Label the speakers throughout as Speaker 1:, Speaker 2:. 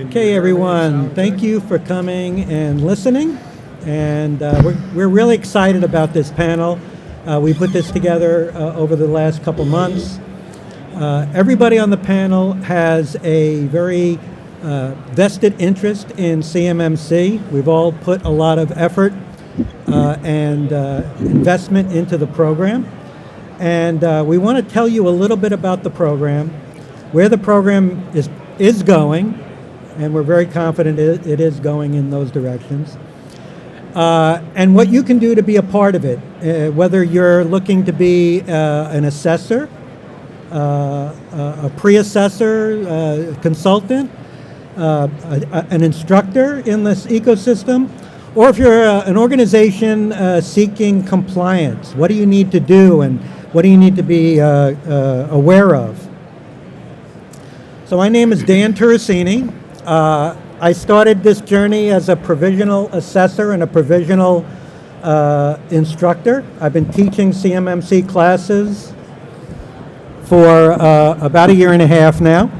Speaker 1: Okay, everyone, thank you for coming and listening. And we're really excited about this panel. We put this together over the last couple months. Everybody on the panel has a very vested interest in CMMC. We've all put a lot of effort and investment into the program. And we want to tell you a little bit about the program, where the program is going, and we're very confident it is going in those directions. And what you can do to be a part of it, whether you're looking to be an assessor, a pre-assessor, consultant, an instructor in this ecosystem, or if you're an organization seeking compliance. What do you need to do and what do you need to be aware of? So my name is Dan Turricini. I started this journey as a provisional assessor and a provisional instructor. I've been teaching CMMC classes for about a year and a half now.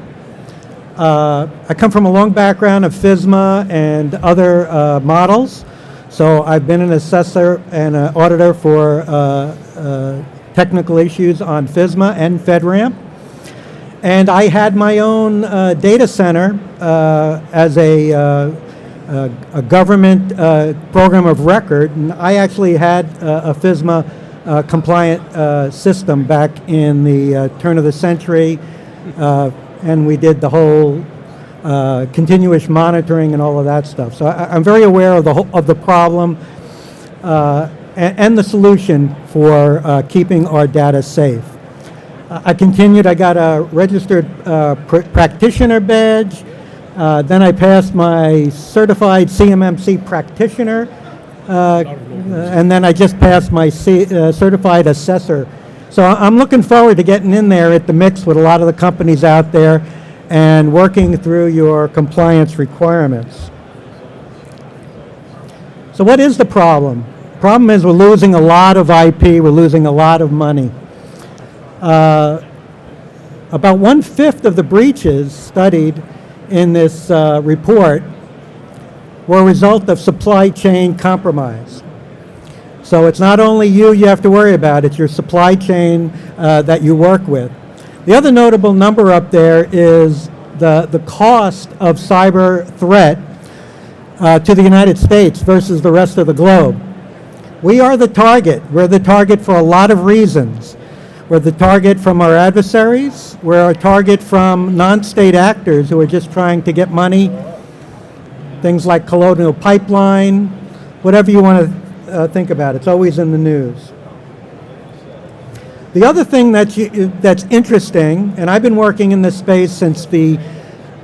Speaker 1: I come from a long background of FSMA and other models. So I've been an assessor and an auditor for technical issues on FSMA and FedRAMP. And I had my own data center as a government program of record. And I actually had a FSMA compliant system back in the turn of the century. And we did the whole continuous monitoring and all of that stuff. So I'm very aware of the problem and the solution for keeping our data safe. I continued. I got a registered practitioner badge. Then I passed my certified CMMC practitioner. And then I just passed my certified assessor. So I'm looking forward to getting in there at the mix with a lot of the companies out there and working through your compliance requirements. So what is the problem? The problem is we're losing a lot of IP, we're losing a lot of money. About 1/5 of the breaches studied in this report were a result of supply chain compromise. So it's not only you have to worry about, it's your supply chain that you work with. The other notable number up there is the cost of cyber threat to the United States versus the rest of the globe. We are the target. We're the target for a lot of reasons. We're the target from our adversaries. We're a target from non-state actors who are just trying to get money. Things like Colonial Pipeline, whatever you want to think about. It's always in the news. The other thing that's interesting, and I've been working in this space since the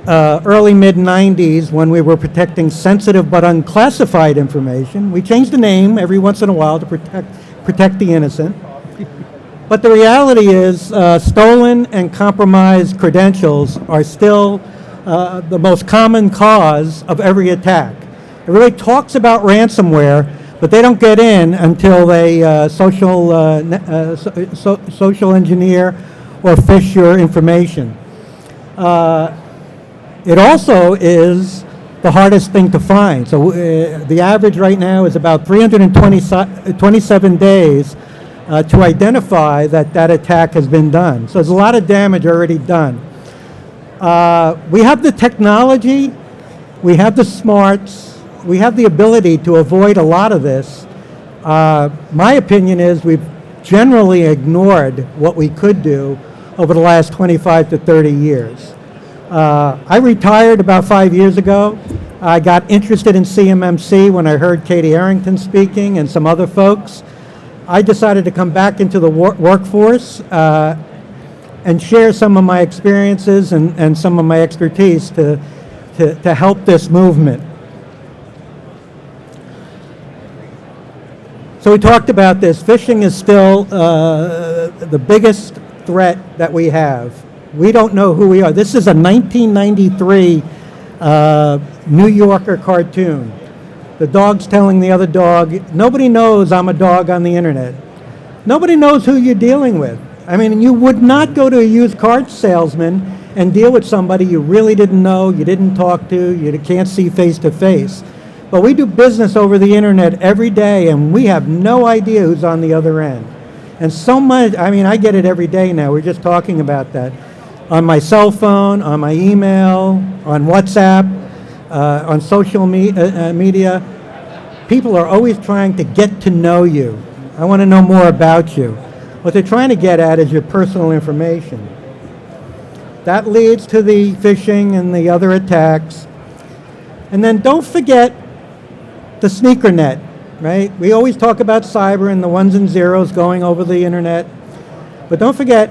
Speaker 1: early mid-90s when we were protecting sensitive but unclassified information. We changed the name every once in a while to protect the innocent. But the reality is stolen and compromised credentials are still the most common cause of every attack. It really talks about ransomware, but they don't get in until they social engineer or phish your information. It also is the hardest thing to find. So the average right now is about 327 days to identify that attack has been done. So there's a lot of damage already done. We have the technology, we have the smarts, we have the ability to avoid a lot of this. My opinion is we've generally ignored what we could do over the last 25 to 30 years. I retired about 5 years ago. I got interested in CMMC when I heard Katie Arrington speaking and some other folks. I decided to come back into the workforce and share some of my experiences and some of my expertise to help this movement. So we talked about this. Phishing is still the biggest threat that we have. We don't know who we are. This is a 1993 New Yorker cartoon. The dog's telling the other dog, nobody knows I'm a dog on the internet. Nobody knows who you're dealing with. I mean, you would not go to a used car salesman and deal with somebody you really didn't know, you didn't talk to, you can't see face to face. But we do business over the internet every day, and we have no idea who's on the other end. And so much, I mean, I get it every day now. We're just talking about that. On my cell phone, on my email, on WhatsApp, on social media, people are always trying to get to know you. I want to know more about you. What they're trying to get at is your personal information. That leads to the phishing and the other attacks. And then don't forget the sneaker net, right? We always talk about cyber and the ones and zeros going over the internet. But don't forget,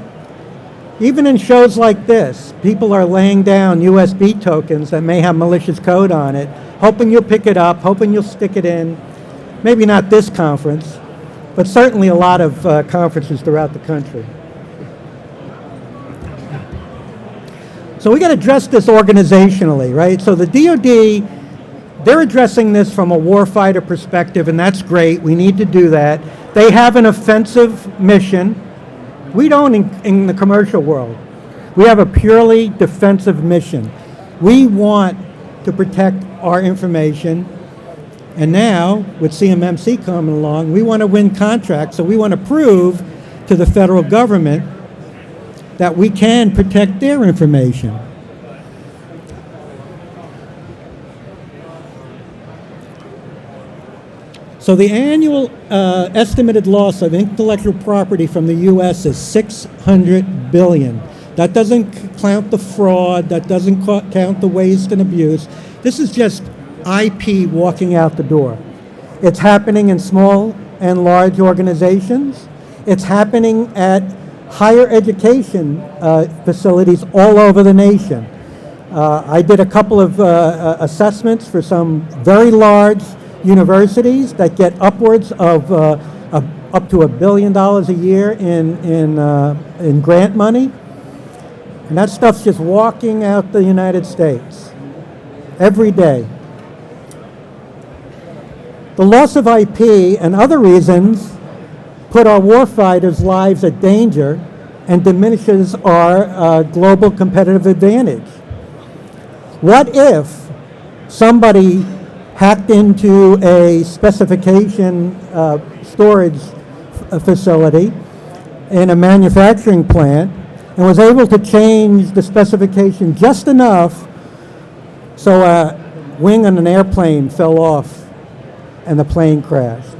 Speaker 1: even in shows like this, people are laying down USB tokens that may have malicious code on it, hoping you'll pick it up, hoping you'll stick it in. Maybe not this conference, but certainly a lot of conferences throughout the country. So we got to address this organizationally, right? So the DoD, they're addressing this from a warfighter perspective, and that's great. We need to do that. They have an offensive mission. We don't in the commercial world. We have a purely defensive mission. We want to protect our information. And now, with CMMC coming along, we want to win contracts. So we want to prove to the federal government that we can protect their information. So the annual estimated loss of intellectual property from the U.S. is $600 billion. That doesn't count the fraud. That doesn't count the waste and abuse. This is just IP walking out the door. It's happening in small and large organizations. It's happening at higher education facilities all over the nation. I did a couple of assessments for some very large universities that get upwards of up to $1 billion a year in grant money. And that stuff's just walking out the United States every day. The loss of IP and other reasons put our warfighters' lives at danger and diminishes our global competitive advantage. What if somebody hacked into a specification storage facility in a manufacturing plant and was able to change the specification just enough so a wing on an airplane fell off and the plane crashed?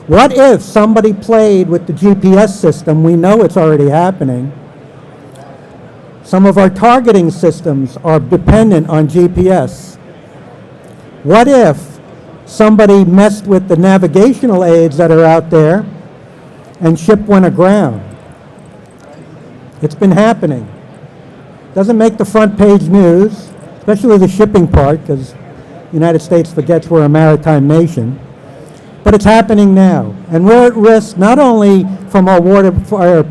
Speaker 1: What if somebody played with the GPS system? We know it's already happening. Some of our targeting systems are dependent on GPS. What if somebody messed with the navigational aids that are out there and ship went aground? It's been happening. Doesn't make the front page news, especially the shipping part, because the United States forgets we're a maritime nation. But it's happening now. And we're at risk not only from our warfighter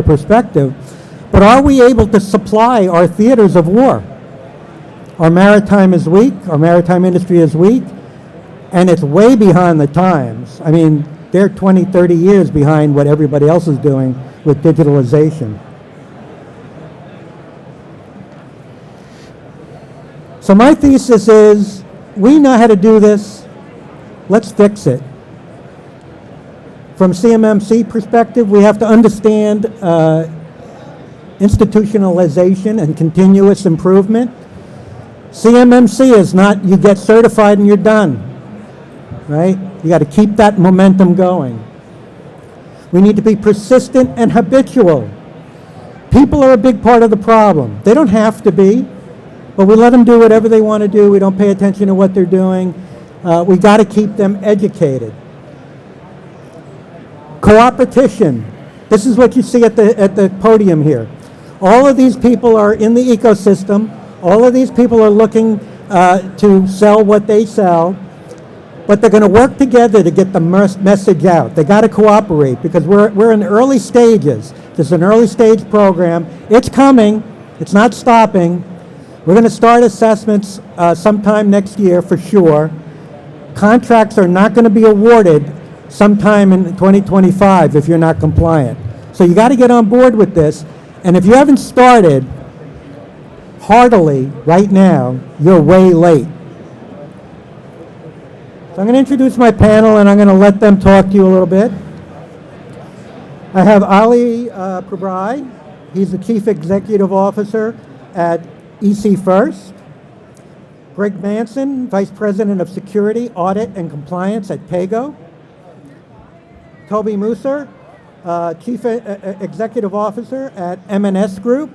Speaker 1: perspective, but are we able to supply our theaters of war? Our maritime is weak, our maritime industry is weak, and it's way behind the times. I mean, they're 20, 30 years behind what everybody else is doing with digitalization. So my thesis is, we know how to do this, let's fix it. From CMMC perspective, we have to understand institutionalization and continuous improvement. CMMC is not you get certified and you're done, right? You got to keep that momentum going. We need to be persistent and habitual. People are a big part of the problem. They don't have to be, but we let them do whatever they want to do. We don't pay attention to what they're doing. We got to keep them educated. Cooperation. This is what you see at the podium here. All of these people are in the ecosystem. All of these people are looking to sell what they sell, but they're going to work together to get the message out. They got to cooperate because we're in early stages. This is an early stage program. It's coming. It's not stopping. We're going to start assessments sometime next year for sure. Contracts are not going to be awarded sometime in 2025 if you're not compliant. So you got to get on board with this. And if you haven't started heartily right now, you're way late. So I'm going to introduce my panel, and I'm going to let them talk to you a little bit. I have Ali Prabrai. He's the Chief Executive Officer at EC First. Greg Manson, Vice President of Security, Audit, and Compliance at Pago. Toby Musser, Chief Executive Officer at M&S Group.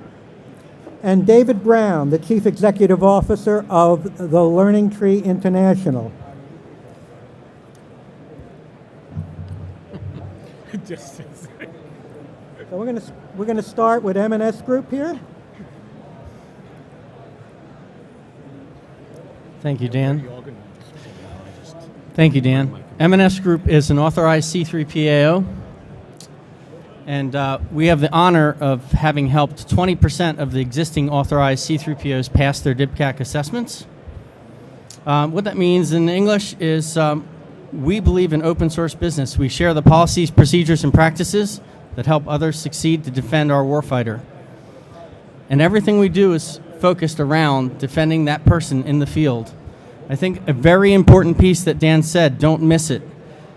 Speaker 1: And David Brown, the Chief Executive Officer of the Learning Tree International. So we're gonna start with M&S Group here.
Speaker 2: Thank you, Dan. Thank you, Dan. M&S Group is an authorized C3PAO, and we have the honor of having helped 20% of the existing authorized C3PAOs pass their DIBCAC assessments. What that means in English is we believe in open source business. We share the policies, procedures, and practices that help others succeed to defend our warfighter. And everything we do is focused around defending that person in the field. I think a very important piece that Dan said, don't miss it.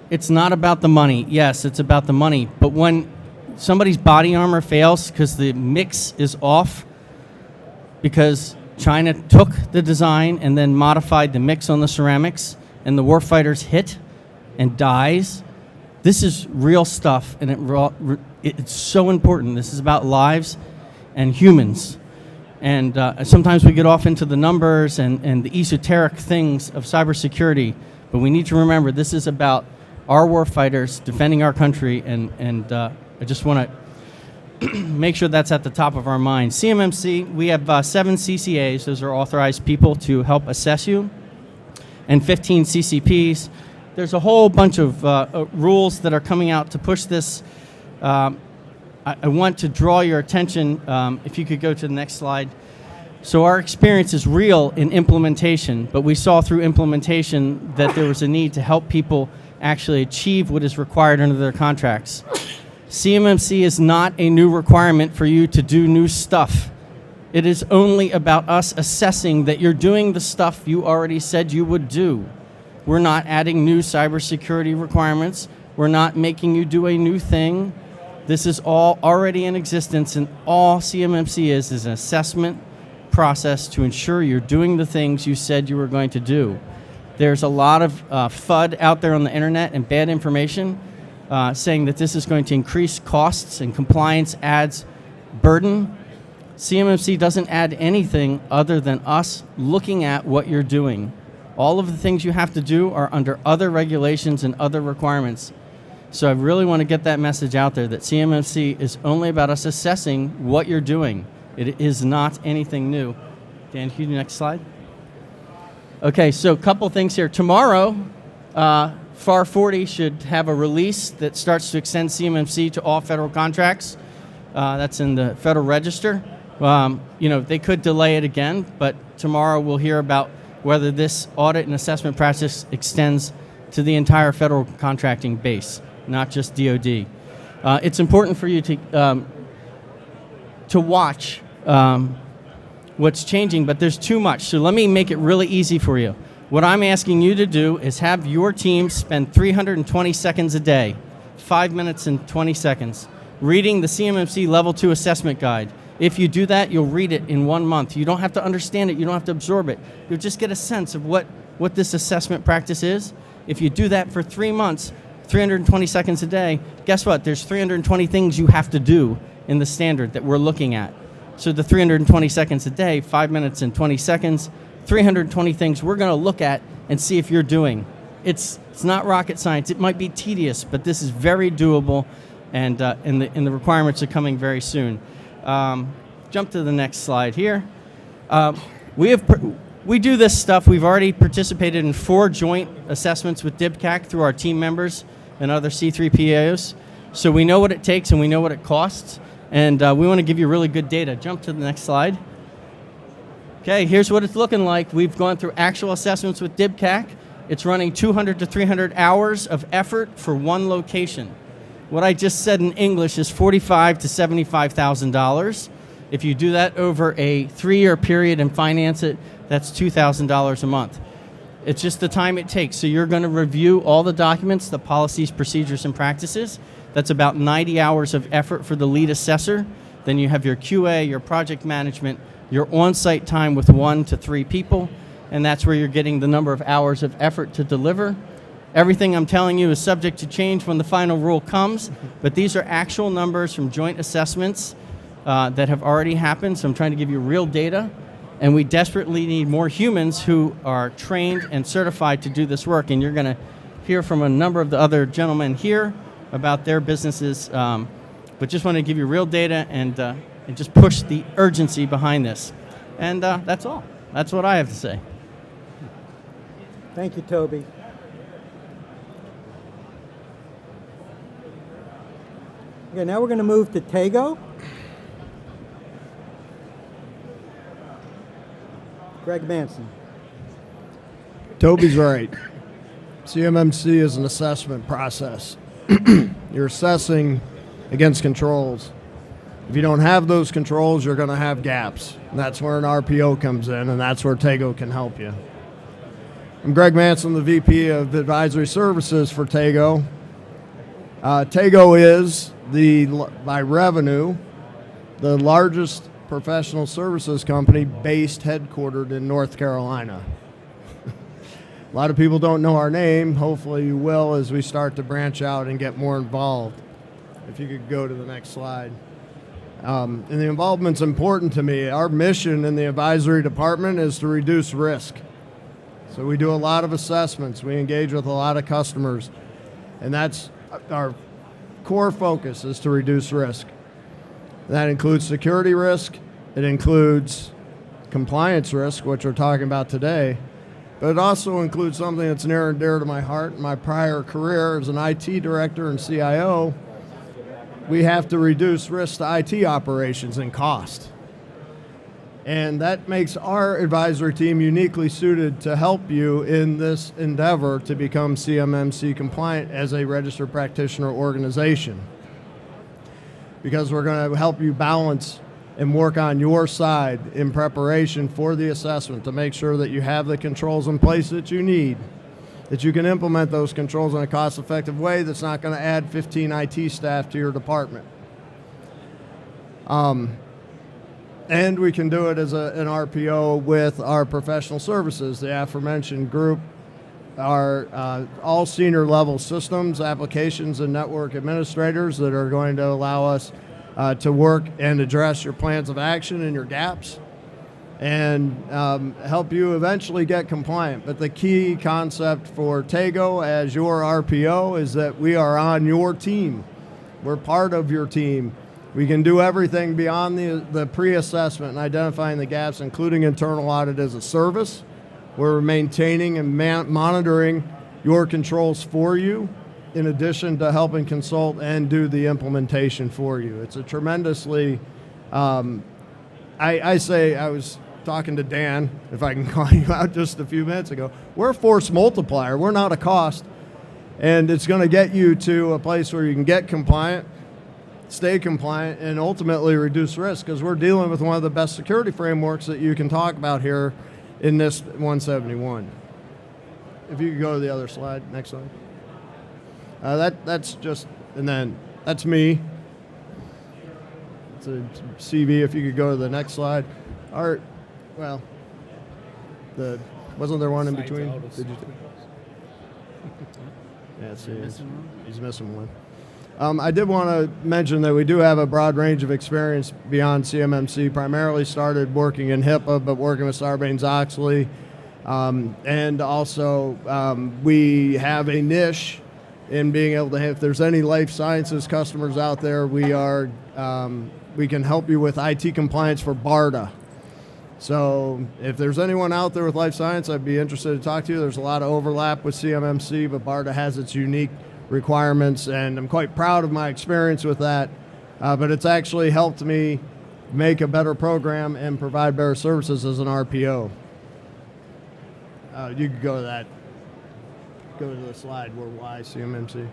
Speaker 2: It's not about the money. Yes, it's about the money. But when somebody's body armor fails because the mix is off, because China took the design and then modified the mix on the ceramics, and the warfighter's hit and dies, this is real stuff, and it's so important. This is about lives and humans. And sometimes we get off into the numbers and the esoteric things of cybersecurity, but we need to remember this is about our warfighters defending our country, and I just want to make sure that's at the top of our mind. CMMC, we have 7 CCAs, those are authorized people to help assess you, and 15 CCPs. There's a whole bunch of rules that are coming out to push this. I want to draw your attention, if you could go to the next slide. So our experience is real in implementation, but we saw through implementation that there was a need to help people actually achieve what is required under their contracts. CMMC is not a new requirement for you to do new stuff. It is only about us assessing that you're doing the stuff you already said you would do. We're not adding new cybersecurity requirements. We're not making you do a new thing. This is all already in existence, and all CMMC is an assessment process to ensure you're doing the things you said you were going to do. There's a lot of FUD out there on the internet and bad information saying that this is going to increase costs and compliance adds burden. CMMC doesn't add anything other than us looking at what you're doing. All of the things you have to do are under other regulations and other requirements. So I really want to get that message out there that CMMC is only about us assessing what you're doing. It is not anything new. Dan, can you do the next slide? Okay, so a couple things here. Tomorrow, FAR 40 should have a release that starts to extend CMMC to all federal contracts. That's in the Federal Register. They could delay it again, but tomorrow we'll hear about whether this audit and assessment practice extends to the entire federal contracting base, not just DoD. It's important for you to watch what's changing, but there's too much. So let me make it really easy for you. What I'm asking you to do is have your team spend 320 seconds a day, 5 minutes and 20 seconds, reading the CMMC Level 2 Assessment Guide. If you do that, you'll read it in 1 month. You don't have to understand it. You don't have to absorb it. You'll just get a sense of what this assessment practice is. If you do that for 3 months, 320 seconds a day, guess what? There's 320 things you have to do in the standard that we're looking at. So the 320 seconds a day, 5 minutes and 20 seconds, 320 things we're going to look at and see if you're doing. It's not rocket science. It might be tedious, but this is very doable, and the requirements are coming very soon. Jump to the next slide here. We do this stuff. We've already participated in 4 joint assessments with DIBCAC through our team members and other C3PAOs. So we know what it takes and we know what it costs. And we want to give you really good data. Jump to the next slide. Okay, here's what it's looking like. We've gone through actual assessments with DIBCAC. It's running 200 to 300 hours of effort for one location. what I just said in English is $45,000 to $75,000. If you do that over a 3-year period and finance it, that's $2,000 a month. It's just the time it takes. So you're going to review all the documents, the policies, procedures, and practices. That's about 90 hours of effort for the lead assessor. Then you have your QA, your project management, your on-site time with 1 to 3 people, and that's where you're getting the number of hours of effort to deliver. Everything I'm telling you is subject to change when the final rule comes, but these are actual numbers from joint assessments that have already happened, so I'm trying to give you real data, and we desperately need more humans who are trained and certified to do this work, and you're going to hear from a number of the other gentlemen here about their businesses, but just want to give you real data and just push the urgency behind this. And that's all. That's what I have to say.
Speaker 1: Thank you, Toby. Okay, now we're going to move to Tego. Greg Manson.
Speaker 3: Toby's right. CMMC is an assessment process. You're assessing against controls. If you don't have those controls, you're going to have gaps. And that's where an RPO comes in, and that's where Tego can help you. I'm Greg Manson, the VP of Advisory Services for Tego. Tego is, by revenue, the largest professional services company based headquartered in North Carolina. A lot of people don't know our name. Hopefully you will as we start to branch out and get more involved. If you could go to the next slide. And the involvement's important to me. Our mission in the advisory department is to reduce risk. So we do a lot of assessments. We engage with a lot of customers. And that's our core focus, is to reduce risk. That includes security risk. It includes compliance risk, which we're talking about today. But it also includes something that's near and dear to my heart. In my prior career as an IT director and CIO, we have to reduce risk to IT operations and cost. And that makes our advisory team uniquely suited to help you in this endeavor to become CMMC compliant as a registered practitioner organization. Because we're going to help you balance and work on your side in preparation for the assessment to make sure that you have the controls in place that you need, that you can implement those controls in a cost-effective way that's not going to add 15 IT staff to your department. And we can do it as an RPO with our professional services, the aforementioned group, our all senior level systems, applications, and network administrators that are going to allow us to work and address your plans of action and your gaps and help you eventually get compliant. But the key concept for Tego as your RPO is that we are on your team. We're part of your team. We can do everything beyond the pre-assessment and identifying the gaps, including internal audit as a service. We're maintaining and monitoring your controls for you, in addition to helping consult and do the implementation for you. It's a tremendously, I was talking to Dan, if I can call you out just a few minutes ago, we're a force multiplier. We're not a cost. And it's going to get you to a place where you can get compliant, stay compliant, and ultimately reduce risk, because we're dealing with one of the best security frameworks that you can talk about here in this 171. If you could go to the other slide, next slide. That's just, and then that's me. It's a CV. If you could go to the next slide. Art, well, wasn't there one in between? Did you? Yeah, see, he's missing one. I did want to mention that we do have a broad range of experience beyond CMMC. Primarily started working in HIPAA, but working with Sarbanes-Oxley. And also we have a niche in being able to, if there's any life sciences customers out there, we can help you with IT compliance for BARDA. So if there's anyone out there with life science, I'd be interested to talk to you. There's a lot of overlap with CMMC, but BARDA has its unique requirements, and I'm quite proud of my experience with that. But it's actually helped me make a better program and provide better services as an RPO. You could go to that. Go to the slide where why CMMC.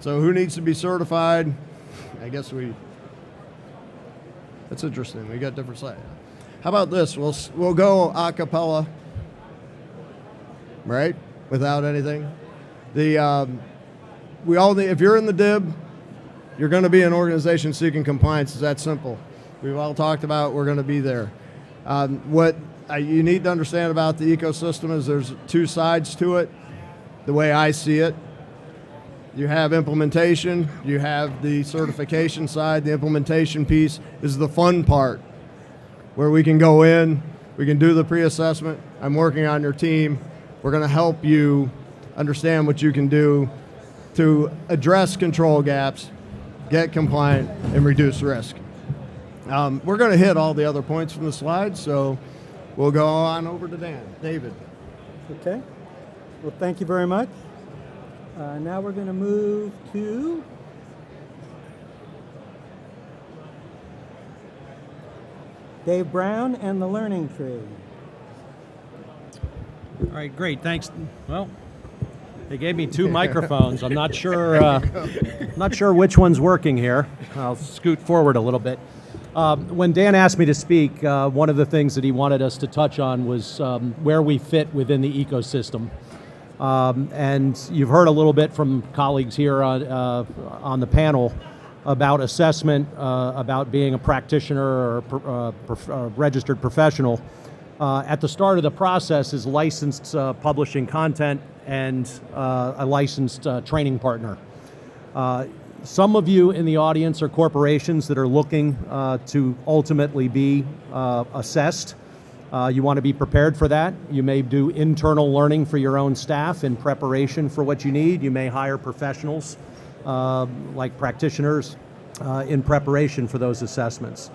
Speaker 3: So who needs to be certified? I guess that's interesting. We got different sides. How about this? We'll go a cappella, right? Without anything. We all need, if you're in the DIB, you're going to be an organization seeking compliance. It's that simple. We've all talked about we're going to be there. What you need to understand about the ecosystem is there's two sides to it, the way I see it. You have implementation, you have the certification side. The implementation piece is the fun part, where we can go in, we can do the pre-assessment. I'm working on your team. We're going to help you understand what you can do to address control gaps, get compliant, and reduce risk. We're going to hit all the other points from the slides, so we'll go on over to David.
Speaker 1: Okay. Well, thank you very much. Now we're going to move to Dave Brown and the Learning Tree.
Speaker 4: All right, great, thanks. Well, they gave me two microphones. I'm not sure which one's working here. I'll scoot forward a little bit. When Dan asked me to speak, one of the things that he wanted us to touch on was where we fit within the ecosystem. And you've heard a little bit from colleagues here on the panel about assessment, about being a practitioner or a registered professional. At the start of the process is licensed publishing content and a licensed training partner. Some of you in the audience are corporations that are looking to ultimately be assessed. You want to be prepared for that. You may do internal learning for your own staff in preparation for what you need. You may hire professionals like practitioners in preparation for those assessments.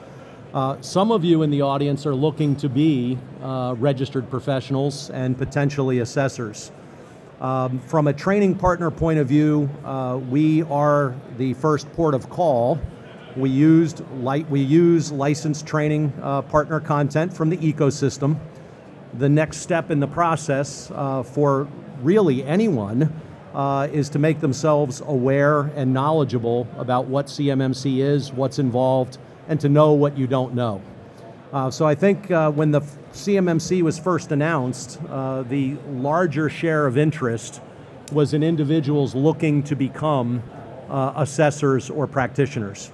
Speaker 4: Some of you in the audience are looking to be registered professionals and potentially assessors. From a training partner point of view, we are the first port of call. We use licensed training partner content from the ecosystem. The next step in the process for really anyone is to make themselves aware and knowledgeable about what CMMC is, what's involved, and to know what you don't know. So I think when the CMMC was first announced, the larger share of interest was in individuals looking to become assessors or practitioners.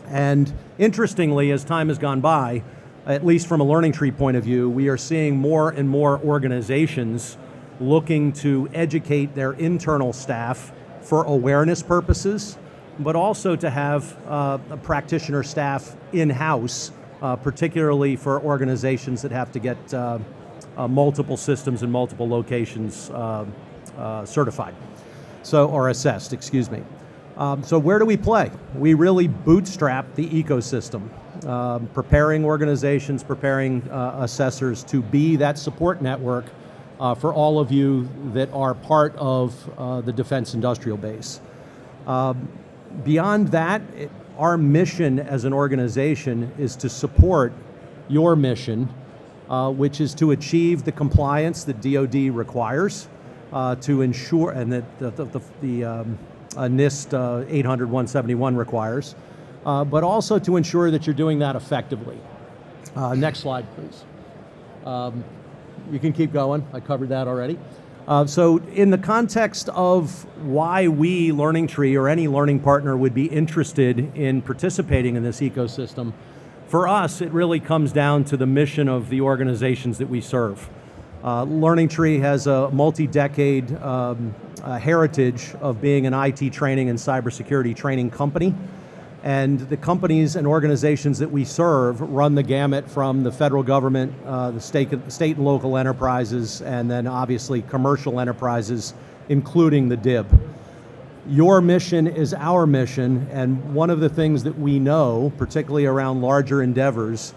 Speaker 4: And interestingly, as time has gone by, at least from a Learning Tree point of view, we are seeing more and more organizations looking to educate their internal staff for awareness purposes, but also to have a practitioner staff in-house, particularly for organizations that have to get multiple systems in multiple locations certified, or assessed, excuse me. So where do we play? We really bootstrap the ecosystem, preparing organizations, preparing assessors to be that support network for all of you that are part of the defense industrial base. Beyond that, our mission as an organization is to support your mission, which is to achieve the compliance that DoD requires to ensure, and that the NIST 800-171 requires, but also to ensure that you're doing that effectively. Next slide, please. You can keep going. I covered that already. So in the context of why we, Learning Tree, or any learning partner would be interested in participating in this ecosystem, for us, it really comes down to the mission of the organizations that we serve. Learning Tree has a multi-decade heritage of being an IT training and cybersecurity training company. And the companies and organizations that we serve run the gamut from the federal government, the state and local enterprises, and then obviously commercial enterprises, including the DIB. Your mission is our mission, and one of the things that we know, particularly around larger endeavors,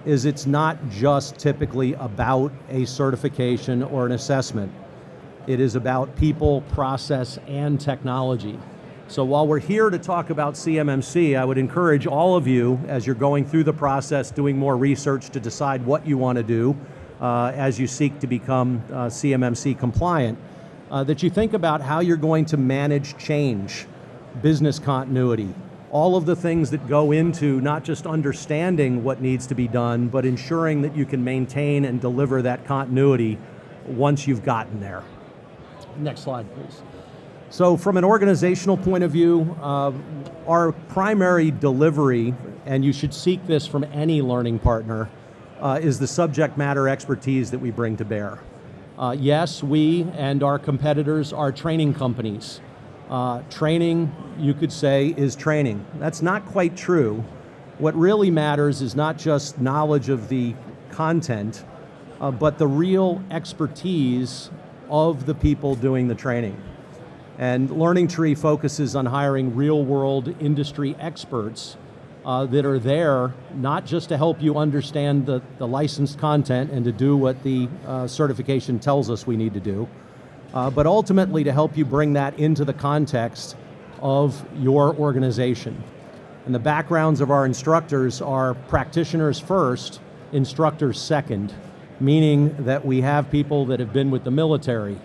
Speaker 4: is it's not just typically about a certification or an assessment. It is about people, process, and technology. So while we're here to talk about CMMC, I would encourage all of you, as you're going through the process, doing more research to decide what you want to do as you seek to become CMMC compliant, that you think about how you're going to manage change. business continuity, all of the things that go into not just understanding what needs to be done, but ensuring that you can maintain and deliver that continuity once you've gotten there. Next slide, please. So from an organizational point of view, our primary delivery, and you should seek this from any learning partner, is the subject matter expertise that we bring to bear. Yes, we and our competitors are training companies. Training, you could say, is training. That's not quite true. What really matters is not just knowledge of the content, but the real expertise of the people doing the training. And LearningTree focuses on hiring real-world industry experts that are there not just to help you understand the licensed content and to do what the certification tells us we need to do, but ultimately to help you bring that into the context of your organization. And the backgrounds of our instructors are practitioners first, instructors second, meaning that we have people that have been with the military,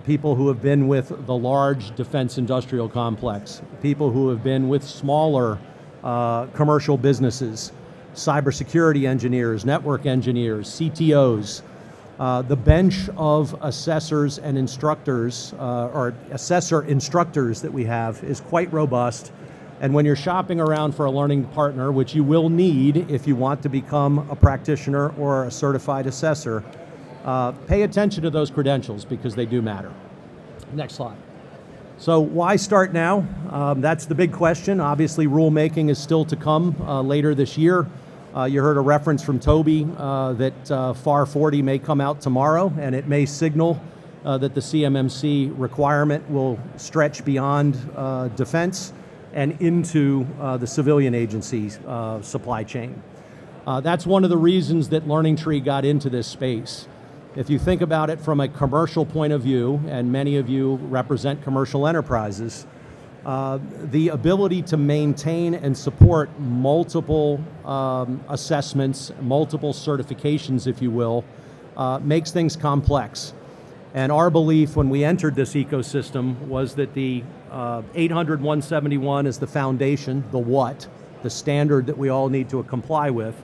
Speaker 4: people who have been with the large defense industrial complex, people who have been with smaller commercial businesses, cybersecurity engineers, network engineers, CTOs. The bench of assessors and instructors, or assessor instructors that we have is quite robust. And when you're shopping around for a learning partner, which you will need if you want to become a practitioner or a certified assessor, pay attention to those credentials because they do matter. Next slide. So why start now? That's the big question. Obviously, rulemaking is still to come later this year. You heard a reference from Toby that FAR 40 may come out tomorrow, and it may signal that the CMMC requirement will stretch beyond defense and into the civilian agency's supply chain. That's one of the reasons that LearningTree got into this space. If you think about it from a commercial point of view, and many of you represent commercial enterprises, the ability to maintain and support multiple assessments, multiple certifications, if you will, makes things complex. And our belief when we entered this ecosystem was that the 800-171 is the foundation, the what, the standard that we all need to comply with,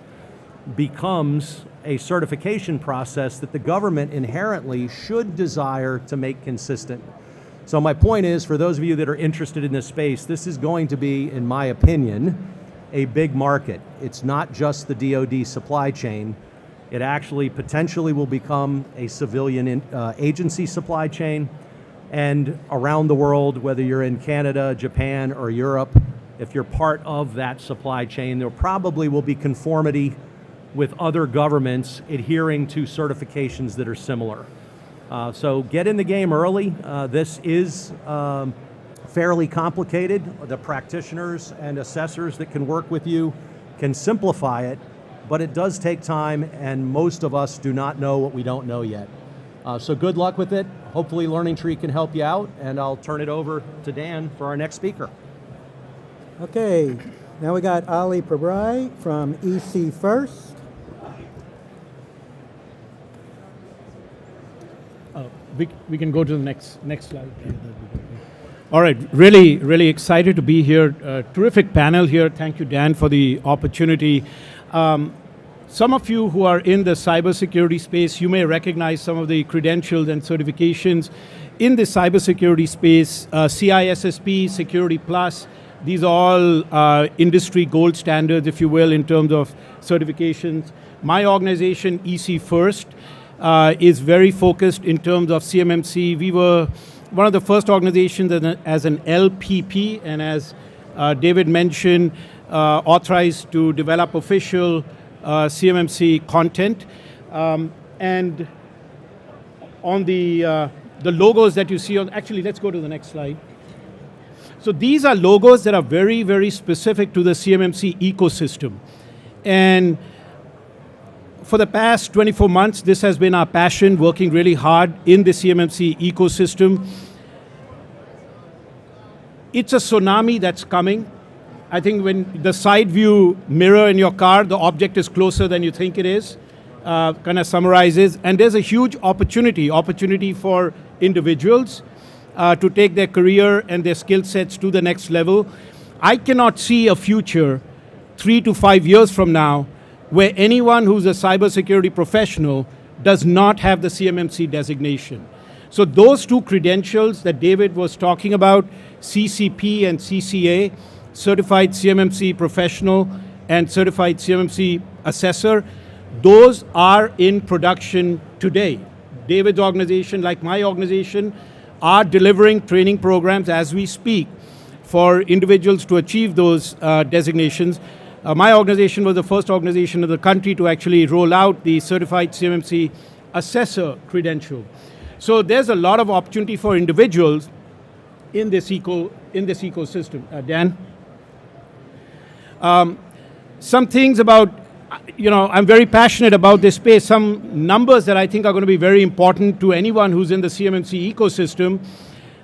Speaker 4: becomes a certification process that the government inherently should desire to make consistent. So my point is, for those of you that are interested in this space, this is going to be, in my opinion, a big market. It's not just the DoD supply chain. It actually potentially will become a civilian agency supply chain. And around the world, whether you're in Canada, Japan, or Europe, if you're part of that supply chain, there probably will be conformity with other governments adhering to certifications that are similar. So get in the game early. This is fairly complicated. The practitioners and assessors that can work with you can simplify it, but it does take time, and most of us do not know what we don't know yet. So good luck with it. Hopefully LearningTree can help you out, and I'll turn it over to Dan for our next speaker.
Speaker 1: Okay, now we got Ali Prabrai from EC First.
Speaker 5: We can go to the next slide. All right, really excited to be here. Terrific panel here. Thank you, Dan, for the opportunity. Some of you who are in the cybersecurity space, you may recognize some of the credentials and certifications in the cybersecurity space. CISSP, Security Plus, these are all industry gold standards, if you will, in terms of certifications. My organization, EC First, is very focused in terms of CMMC. We were one of the first organizations as an LPP, and as David mentioned, authorized to develop official CMMC content. And on the logos that you see on, actually, let's go to the next slide. So these are logos that are very, very specific to the CMMC ecosystem. And for the past 24 months, this has been our passion, working really hard in the CMMC ecosystem. It's a tsunami that's coming. I think when the side view mirror in your car, the object is closer than you think it is, kind of summarizes. And there's a huge opportunity for individuals to take their career and their skill sets to the next level. I cannot see a future 3 to 5 years from now where anyone who's a cybersecurity professional does not have the CMMC designation. So those two credentials that David was talking about, CCP and CCA, Certified CMMC Professional and Certified CMMC Assessor, those are in production today. David's organization, like my organization, are delivering training programs as we speak for individuals to achieve those designations. My organization was the first organization in the country to actually roll out the Certified CMMC Assessor credential. So there's a lot of opportunity for individuals in this ecosystem. Dan? Some things about, I'm very passionate about this space. Some numbers that I think are going to be very important to anyone who's in the CMMC ecosystem.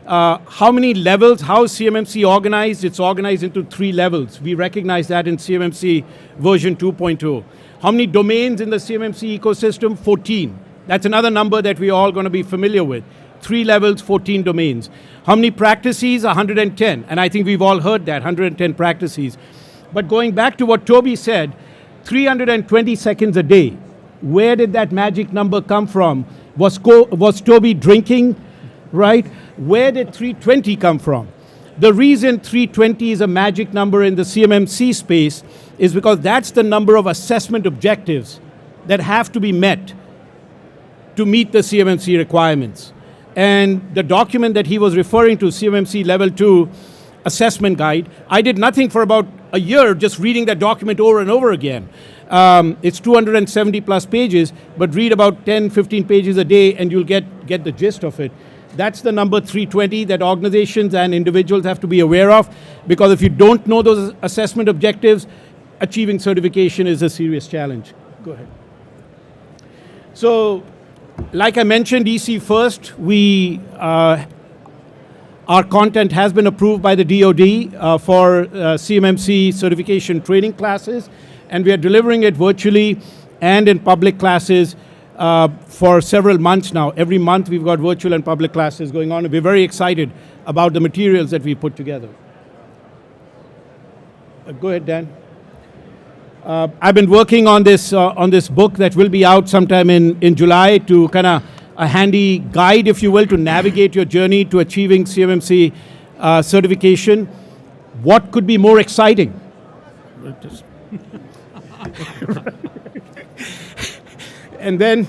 Speaker 5: How many levels, how is CMMC organized? It's organized into 3 levels. We recognize that in CMMC version 2.0. How many domains in the CMMC ecosystem? 14. That's another number that we're all going to be familiar with. 3 levels, 14 domains. How many practices? 110. And I think we've all heard that, 110 practices. But going back to what Toby said, 320 seconds a day. Where did that magic number come from? Was Toby drinking, right? Where did 320 come from? The reason 320 is a magic number in the CMMC space is because that's the number of assessment objectives that have to be met to meet the CMMC requirements. And the document that he was referring to, CMMC Level 2 Assessment Guide, I did nothing for about a year just reading that document over and over again. It's 270 plus pages, but read about 10, 15 pages a day and you'll get the gist of it. That's the number 320 that organizations and individuals have to be aware of, because if you don't know those assessment objectives, achieving certification is a serious challenge. Go ahead. So, like I mentioned, EC First, our content has been approved by the DoD for CMMC certification training classes, and we are delivering it virtually and in public classes for several months now. Every month we've got virtual and public classes going on, and we're very excited about the materials that we put together. Go ahead, Dan. I've been working on this book that will be out sometime in July to kind of a handy guide, if you will, to navigate your journey to achieving CMMC certification. What could be more exciting? And then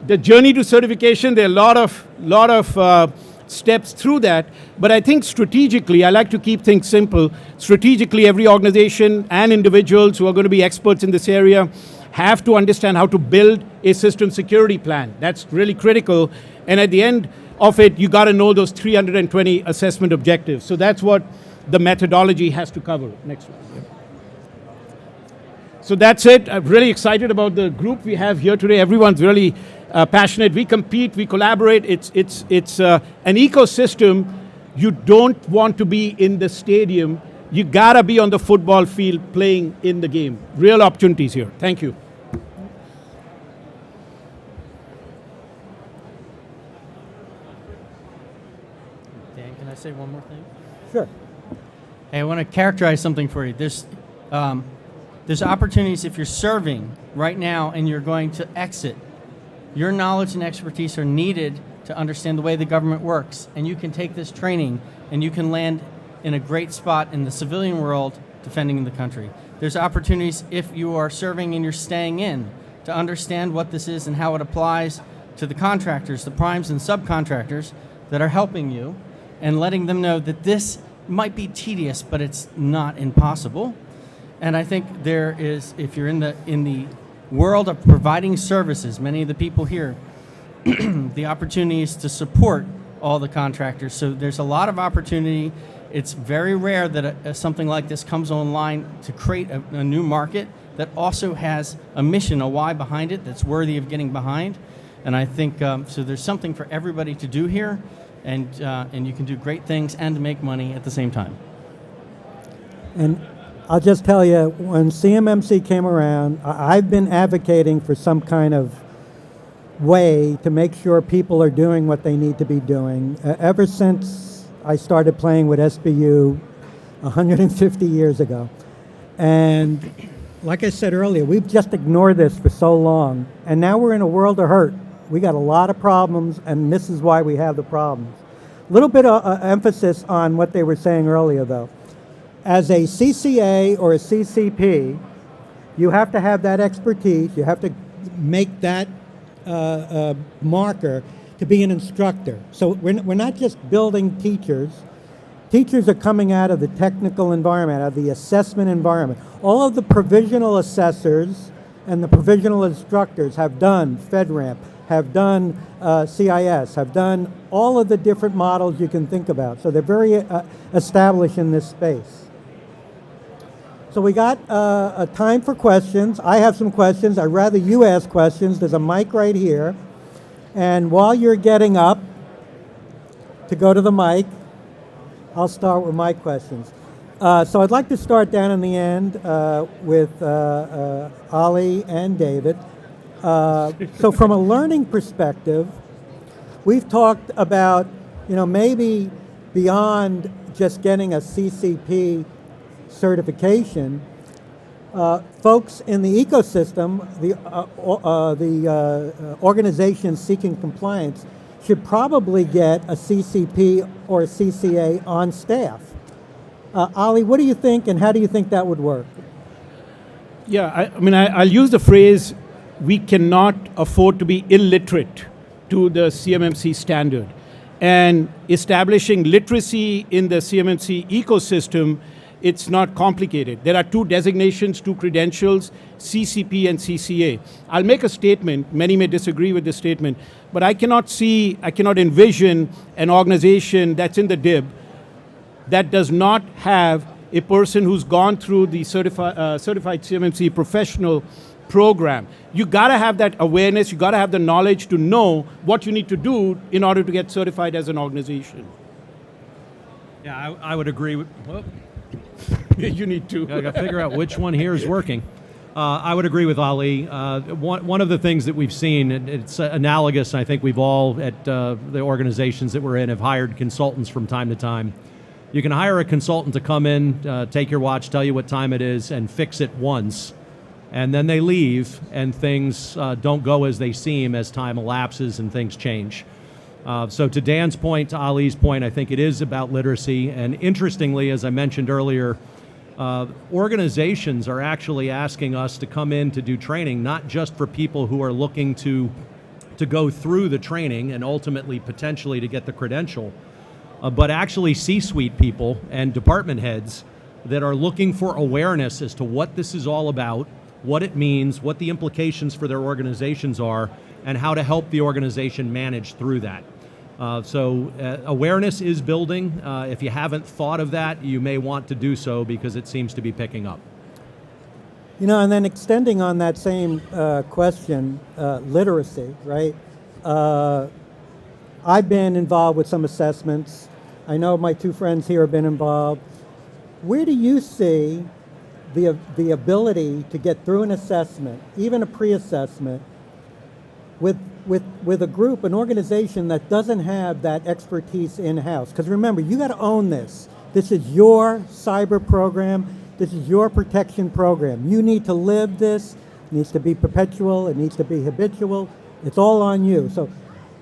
Speaker 5: the journey to certification, there are a lot of steps through that, but I think strategically, I like to keep things simple. Strategically, every organization and individuals who are going to be experts in this area have to understand how to build a system security plan. That's really critical. And at the end of it, you got to know those 320 assessment objectives. So that's what the methodology has to cover. Next one. Yeah. So that's it. I'm really excited about the group we have here today. Everyone's really passionate. We compete, we collaborate. It's an ecosystem. You don't want to be in the stadium. You gotta be on the football field playing in the game. Real opportunities here. Thank you.
Speaker 2: Dan, can I say one more thing?
Speaker 1: Sure.
Speaker 2: Hey, I want to characterize something for you. There's opportunities if you're serving right now and you're going to exit. Your knowledge and expertise are needed to understand the way the government works, and you can take this training and you can land in a great spot in the civilian world defending the country. There's opportunities if you are serving and you're staying in to understand what this is and how it applies to the contractors, the primes and subcontractors that are helping you, and letting them know that this might be tedious, but it's not impossible. And I think there is, if you're in the world of providing services, many of the people here, the opportunity is to support all the contractors. So there's a lot of opportunity. It's very rare that something like this comes online to create a new market that also has a mission, a why behind it that's worthy of getting behind. And I think, so there's something for everybody to do here, and you can do great things and make money at the same time.
Speaker 1: And I'll just tell you, when CMMC came around, I've been advocating for some kind of way to make sure people are doing what they need to be doing. Ever since I started playing with SBU 150 years ago. And like I said earlier, we've just ignored this for so long, and now we're in a world of hurt. We got a lot of problems, and this is why we have the problems. A little bit of emphasis on what they were saying earlier, though. As a CCA or a CCP, you have to have that expertise. You have to make that marker to be an instructor. So we're not just building teachers. Teachers are coming out of the technical environment, out of the assessment environment. All of the provisional assessors and the provisional instructors have done FedRAMP, have done CIS, have done all of the different models you can think about. So they're very established in this space. So we got a time for questions. I have some questions. I'd rather you ask questions. There's a mic right here. And while you're getting up to go to the mic, I'll start with my questions. So I'd like to start down in the end with Ali and David. So from a learning perspective, we've talked about, maybe beyond just getting a CCP certification, folks in the ecosystem, the organizations seeking compliance, should probably get a CCP or a CCA on staff. Ali, what do you think, and how do you think that would work?
Speaker 5: Yeah, I'll use the phrase, we cannot afford to be illiterate to the CMMC standard. And establishing literacy in the CMMC ecosystem, it's not complicated. There are two designations, two credentials, CCP and CCA. I'll make a statement, many may disagree with this statement, but I cannot envision an organization that's in the DIB that does not have a person who's gone through the certified CMMC professional program. You gotta have that awareness, you gotta have the knowledge to know what you need to do in order to get certified as an organization.
Speaker 4: Yeah, I would agree with,
Speaker 5: You need to.
Speaker 4: I got to figure out which one here is working. I would agree with Ali. One of the things that we've seen, it's analogous, I think we've all at the organizations that we're in have hired consultants from time to time. You can hire a consultant to come in, take your watch, tell you what time it is, and fix it once. And then they leave, and things don't go as they seem as time elapses and things change. So to Dan's point, to Ali's point, I think it is about literacy. And interestingly, as I mentioned earlier, organizations are actually asking us to come in to do training, not just for people who are looking to go through the training and ultimately potentially to get the credential, but actually C-suite people and department heads that are looking for awareness as to what this is all about, what it means, what the implications for their organizations are, and how to help the organization manage through that. So awareness is building. If you haven't thought of that, you may want to do so because it seems to be picking up.
Speaker 1: And then extending on that same question, literacy, right? I've been involved with some assessments. I know my two friends here have been involved. Where do you see the ability to get through an assessment, even a pre-assessment, with a group, an organization that doesn't have that expertise in-house? Because remember, you got to own this. This is your cyber program. This is your protection program. You need to live this. It needs to be perpetual. It needs to be habitual. It's all on you. So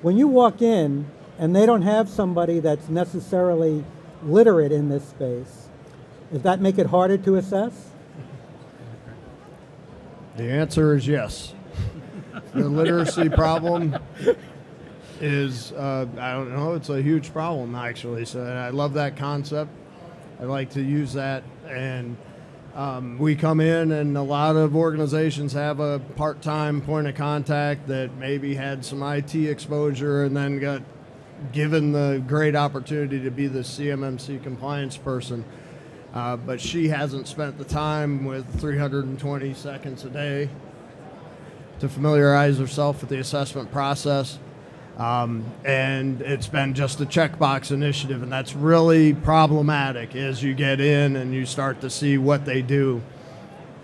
Speaker 1: when you walk in and they don't have somebody that's necessarily literate in this space, does that make it harder to assess?
Speaker 3: The answer is yes. The literacy problem is, I don't know, it's a huge problem actually. So I love that concept. I like to use that. And we come in and a lot of organizations have a part-time point of contact that maybe had some IT exposure and then got given the great opportunity to be the CMMC compliance person. But she hasn't spent the time with 320 seconds a day to familiarize herself with the assessment process. And it's been just a checkbox initiative, and that's really problematic as you get in and you start to see what they do.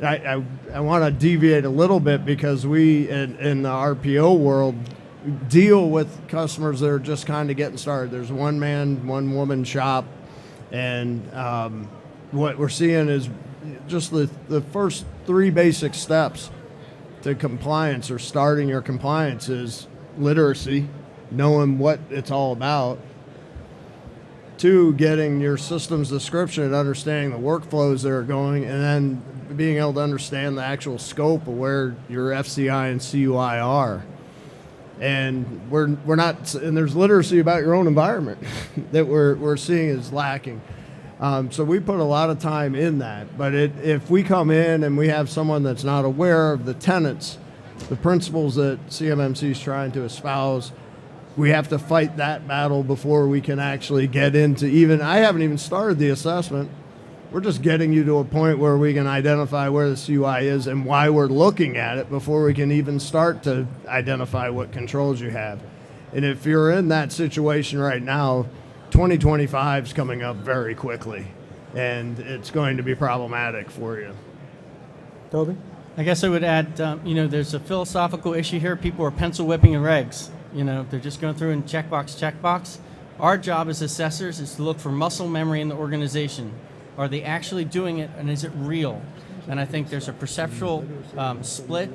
Speaker 3: I want to deviate a little bit because we, in the RPO world, deal with customers that are just kind of getting started. There's a one-man, one-woman shop, and what we're seeing is just the first 3 basic steps to compliance or starting your compliance is literacy, knowing what it's all about. 2, getting your system's description and understanding the workflows that are going, and then being able to understand the actual scope of where your FCI and CUI are. And we're not, and there's literacy about your own environment that we're seeing is lacking. So we put a lot of time in that. But if we come in and we have someone that's not aware of the tenets, the principles that CMMC is trying to espouse, we have to fight that battle before we can actually get into I haven't even started the assessment. We're just getting you to a point where we can identify where the CUI is and why we're looking at it before we can even start to identify what controls you have. And if you're in that situation right now, 2025 is coming up very quickly, and it's going to be problematic for you.
Speaker 1: Toby?
Speaker 2: I guess I would add, there's a philosophical issue here. People are pencil whipping and regs. They're just going through and checkbox. Our job as assessors is to look for muscle memory in the organization. Are they actually doing it, and is it real? And I think there's a perceptual split,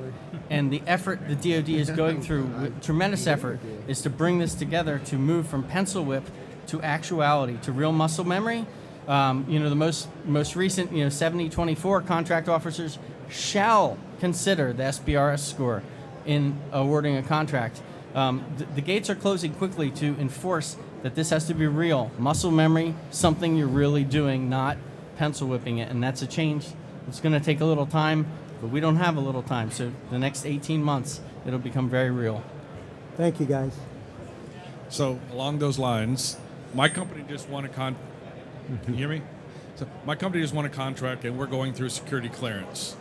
Speaker 2: and the effort the DoD is going through, with tremendous effort, is to bring this together to move from pencil whip to actuality, to real muscle memory. The most recent, 7024 contract officers shall consider the SBRS score in awarding a contract. The gates are closing quickly to enforce that this has to be real. Muscle memory, something you're really doing, not pencil whipping it. And that's a change. It's going to take a little time, but we don't have a little time. So the next 18 months, it'll become very real.
Speaker 1: Thank you, guys.
Speaker 6: So along those lines, my company just won a Can you hear me? So my company just won a contract, and we're going through security clearance.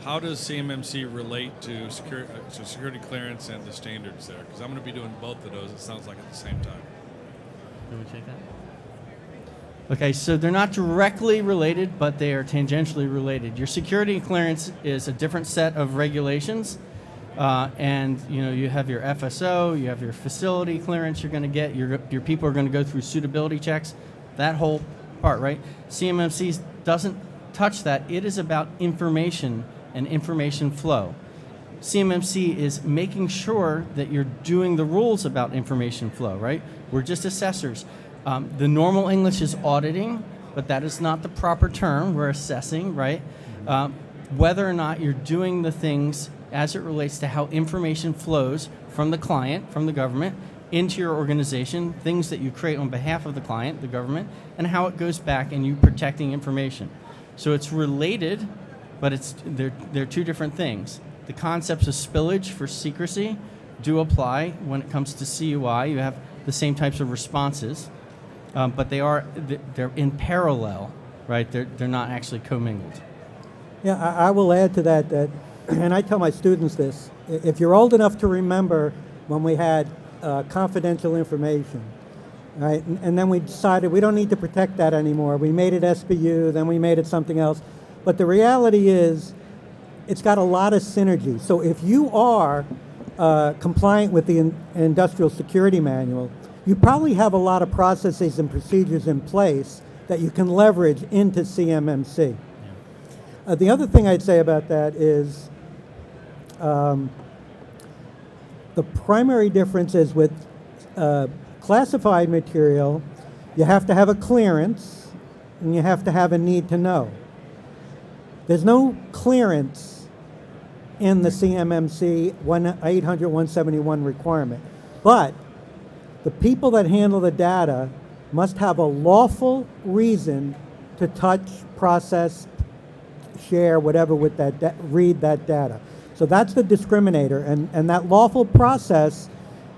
Speaker 6: How does CMMC relate to security clearance and the standards there? Because I'm going to be doing both of those, it sounds like, at the same time.
Speaker 2: Can we take that? Okay, so they're not directly related, but they are tangentially related. Your security clearance is a different set of regulations, and you have your FSO, you have your facility clearance you're going to get, your people are going to go through suitability checks, that whole part, right? CMMC doesn't touch that. It is about information and information flow. CMMC is making sure that you're doing the rules about information flow, right? We're just assessors. The normal English is auditing, but that is not the proper term. We're assessing, right? Whether or not you're doing the things as it relates to how information flows from the client, from the government, into your organization, things that you create on behalf of the client, the government, and how it goes back and you protecting information. So it's related, but they're two different things. The concepts of spillage for secrecy do apply when it comes to CUI. You have the same types of responses, but they're in parallel, right? They're not actually commingled.
Speaker 1: Yeah, I will add to that, and I tell my students this, if you're old enough to remember when we had confidential information, right? And then we decided we don't need to protect that anymore. We made it SBU, then we made it something else. But the reality is, it's got a lot of synergy. So if you are compliant with the Industrial Security Manual, you probably have a lot of processes and procedures in place that you can leverage into CMMC. Yeah. The other thing I'd say about that is the primary difference is with classified material, you have to have a clearance and you have to have a need to know. There's no clearance in the CMMC 800-171 requirement, but the people that handle the data must have a lawful reason to touch, process, share, whatever with that, read that data. So that's the discriminator, and that lawful process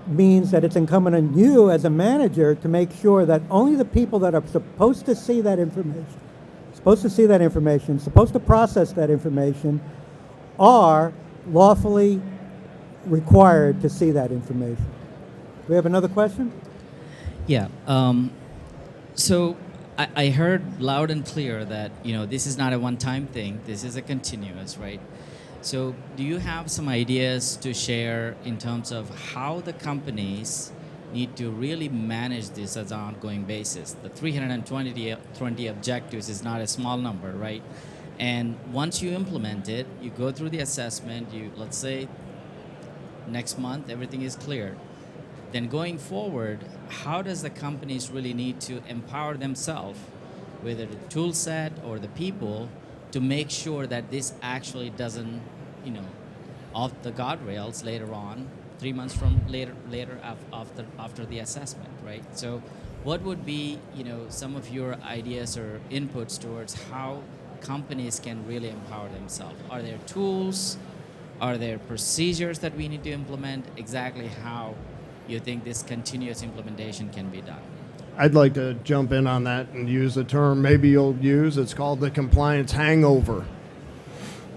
Speaker 1: means that it's incumbent on you as a manager to make sure that only the people that are supposed to see that information, supposed to process that information, are lawfully required to see that information. Do we have another question?
Speaker 7: Yeah. So I heard loud and clear that this is not a one-time thing. This is a continuous, right? So do you have some ideas to share in terms of how the companies need to really manage this as an ongoing basis? The 320 objectives is not a small number, right? And once you implement it, you go through the assessment, let's say next month everything is cleared. Then going forward, how does the companies really need to empower themselves, whether the tool set or the people, to make sure that this actually doesn't, off the guardrails later on, 3 months from later after the assessment, right? So what would be, some of your ideas or inputs towards how companies can really empower themselves? Are there tools? Are there procedures that we need to implement? Exactly how you think this continuous implementation can be done?
Speaker 3: I'd like to jump in on that and use a term maybe you'll use. It's called the compliance hangover.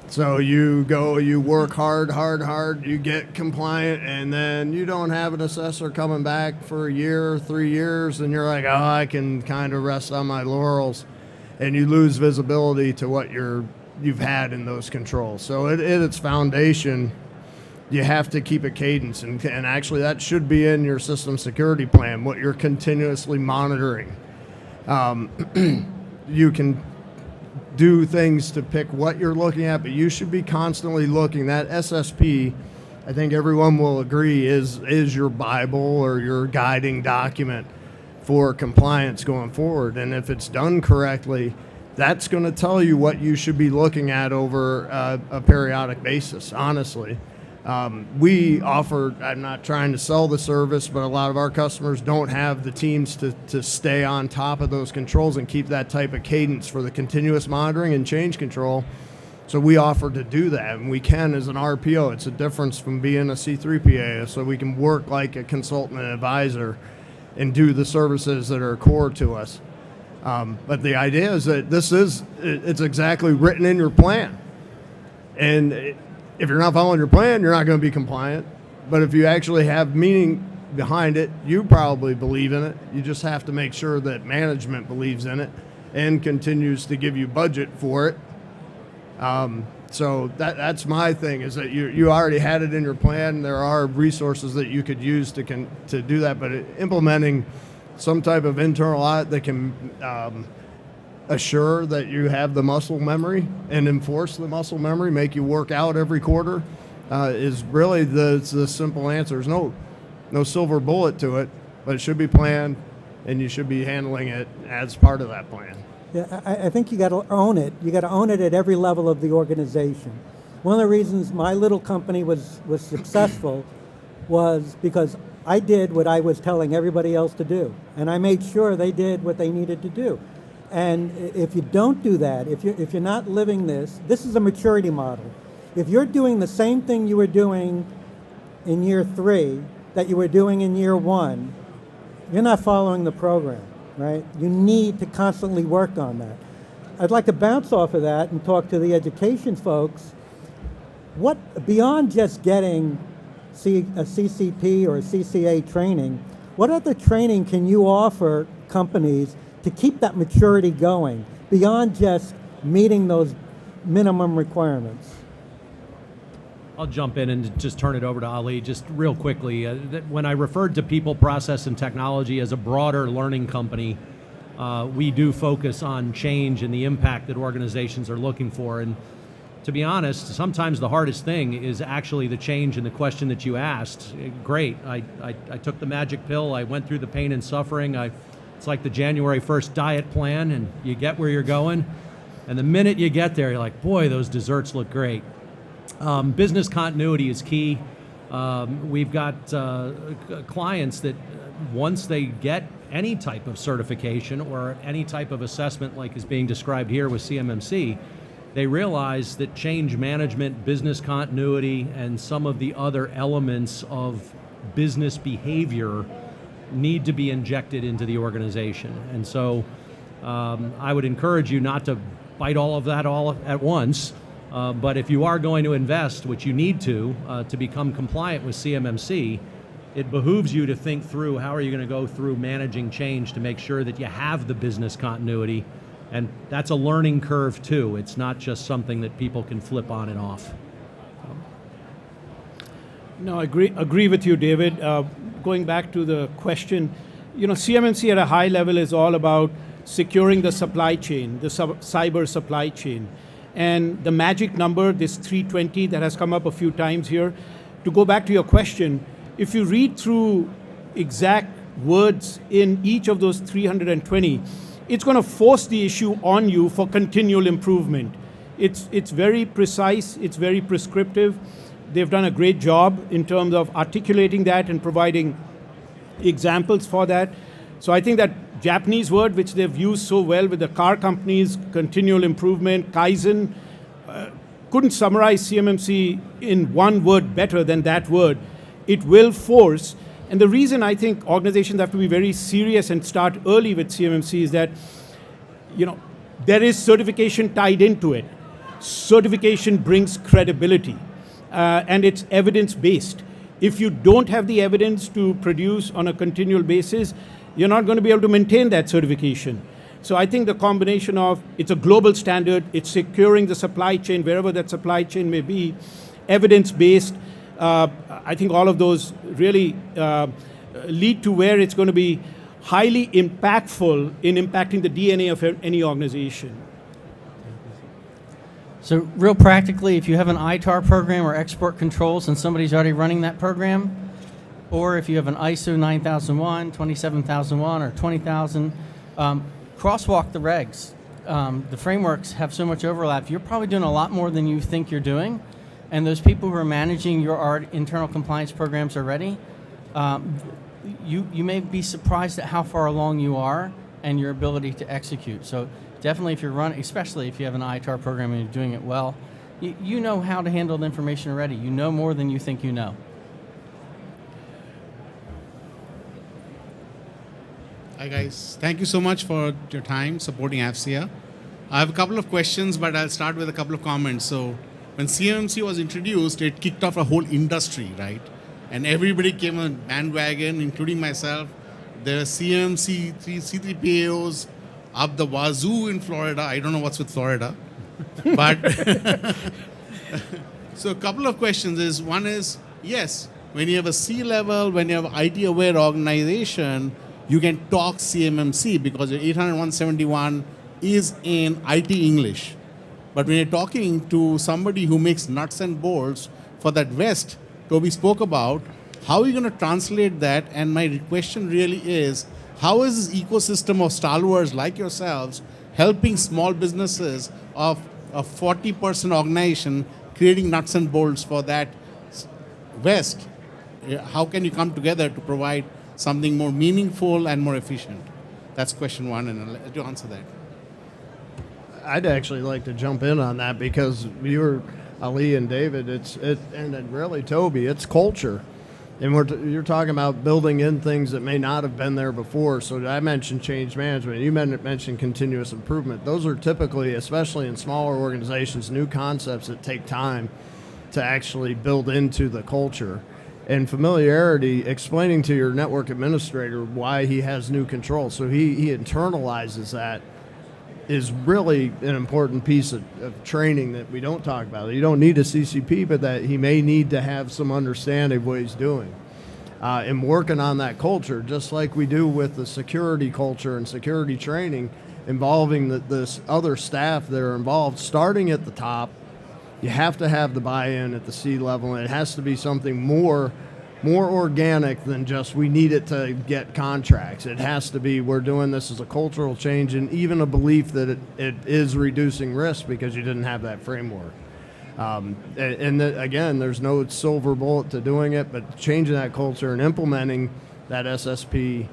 Speaker 3: So you go, you work hard, you get compliant, and then you don't have an assessor coming back for a year, 3 years, and you're like, oh, I can kind of rest on my laurels, and you lose visibility to what you've had in those controls. So at its foundation, you have to keep a cadence, and actually that should be in your system security plan, what you're continuously monitoring. You can do things to pick what you're looking at, but you should be constantly looking. That SSP, I think everyone will agree, is your Bible or your guiding document for compliance going forward. And if it's done correctly, that's going to tell you what you should be looking at over a periodic basis, honestly. We offer, I'm not trying to sell the service, but a lot of our customers don't have the teams to stay on top of those controls and keep that type of cadence for the continuous monitoring and change control. So we offer to do that, and we can as an RPO. It's a difference from being a C3PA, so we can work like a consultant and advisor and do the services that are core to us. But the idea is that it's exactly written in your plan. And if you're not following your plan, you're not going to be compliant. But if you actually have meaning behind it, you probably believe in it. You just have to make sure that management believes in it and continues to give you budget for it. So that's my thing, is that you already had it in your plan. There are resources that you could use to do that, but implementing some type of internal audit that can assure that you have the muscle memory and enforce the muscle memory, make you work out every quarter, is really the simple answer. There's no silver bullet to it, but it should be planned, and you should be handling it as part of that plan.
Speaker 1: Yeah, I think you got to own it. You got to own it at every level of the organization. One of the reasons my little company was successful was because I did what I was telling everybody else to do, and I made sure they did what they needed to do. And if you don't do that, if you're not living this is a maturity model. If you're doing the same thing you were doing in year 3 that you were doing in year 1, you're not following the program, right? You need to constantly work on that. I'd like to bounce off of that and talk to the education folks. What, beyond just getting a CCP or a CCA training, what other training can you offer companies to keep that maturity going beyond just meeting those minimum requirements?
Speaker 4: I'll jump in and just turn it over to Ali just real quickly. When I referred to people, process, and technology as a broader learning company, we do focus on change and the impact that organizations are looking for. And to be honest, sometimes the hardest thing is actually the change in the question that you asked. Great, I took the magic pill, I went through the pain and suffering, it's like the January 1st diet plan, and you get where you're going, and the minute you get there, you're like, boy, those desserts look great. Business continuity is key. We've got clients that once they get any type of certification or any type of assessment like is being described here with CMMC, they realize that change management, business continuity, and some of the other elements of business behavior need to be injected into the organization. And so I would encourage you not to bite all of that all at once, but if you are going to invest, which you need to become compliant with CMMC, it behooves you to think through how are you going to go through managing change to make sure that you have the business continuity. And that's a learning curve too. It's not just something that people can flip on and off.
Speaker 5: No, I agree with you, David. Going back to the question, CMMC at a high level is all about securing the supply chain, the cyber supply chain. And the magic number, this 320 that has come up a few times here, to go back to your question, if you read through exact words in each of those 320, it's going to force the issue on you for continual improvement. It's very precise, it's very prescriptive. They've done a great job in terms of articulating that and providing examples for that. So I think that Japanese word, which they've used so well with the car companies, continual improvement, Kaizen, couldn't summarize CMMC in one word better than that word. It will force, and the reason I think organizations have to be very serious and start early with CMMC is that, there is certification tied into it. Certification brings credibility, and it's evidence-based. If you don't have the evidence to produce on a continual basis, you're not going to be able to maintain that certification. So I think the combination of it's a global standard, it's securing the supply chain wherever that supply chain may be, evidence-based, I think all of those really lead to where it's going to be highly impactful in impacting the DNA of any organization.
Speaker 2: So real practically, if you have an ITAR program or export controls and somebody's already running that program, or if you have an ISO 9001, 27001, or 20000, crosswalk the regs. The frameworks have so much overlap. You're probably doing a lot more than you think you're doing. And those people who are managing your internal compliance programs already, you may be surprised at how far along you are and your ability to execute. So definitely if you're running, especially if you have an ITAR program and you're doing it well, you know how to handle the information already. You know more than you think you know.
Speaker 8: Hi guys, thank you so much for your time supporting AFCIA. I have a couple of questions, but I'll start with a couple of comments. So when CMMC was introduced, it kicked off a whole industry, right? And everybody came on bandwagon, including myself. There are CMMC C3PAOs up the wazoo in Florida. I don't know what's with Florida. But so a couple of questions is, one is, yes, when you have a C-level, when you have an IT-aware organization, you can talk CMMC because your 800-171 is in IT English. But when you're talking to somebody who makes nuts and bolts for that vest Toby spoke about, how are you going to translate that? And my question really is, how is this ecosystem of stalwarts like yourselves helping small businesses of a 40-person organization creating nuts and bolts for that vest? How can you come together to provide something more meaningful and more efficient? That's question one, and I'll let you answer that.
Speaker 3: I'd actually like to jump in on that because you're Ali and David. And then really Toby. It's culture, and you're talking about building in things that may not have been there before. So I mentioned change management. You mentioned continuous improvement. Those are typically, especially in smaller organizations, new concepts that take time to actually build into the culture. And familiarity, explaining to your network administrator why he has new controls, so he internalizes that, is really an important piece of training that we don't talk about. You don't need a CCP, but that he may need to have some understanding of what he's doing. And working on that culture, just like we do with the security culture and security training, involving the other staff that are involved, starting at the top. You have to have the buy-in at the C level, and it has to be something more organic than just we need it to get contracts. It has to be we're doing this as a cultural change, and even a belief that it is reducing risk because you didn't have that framework. Again, there's no silver bullet to doing it, but changing that culture and implementing that SSP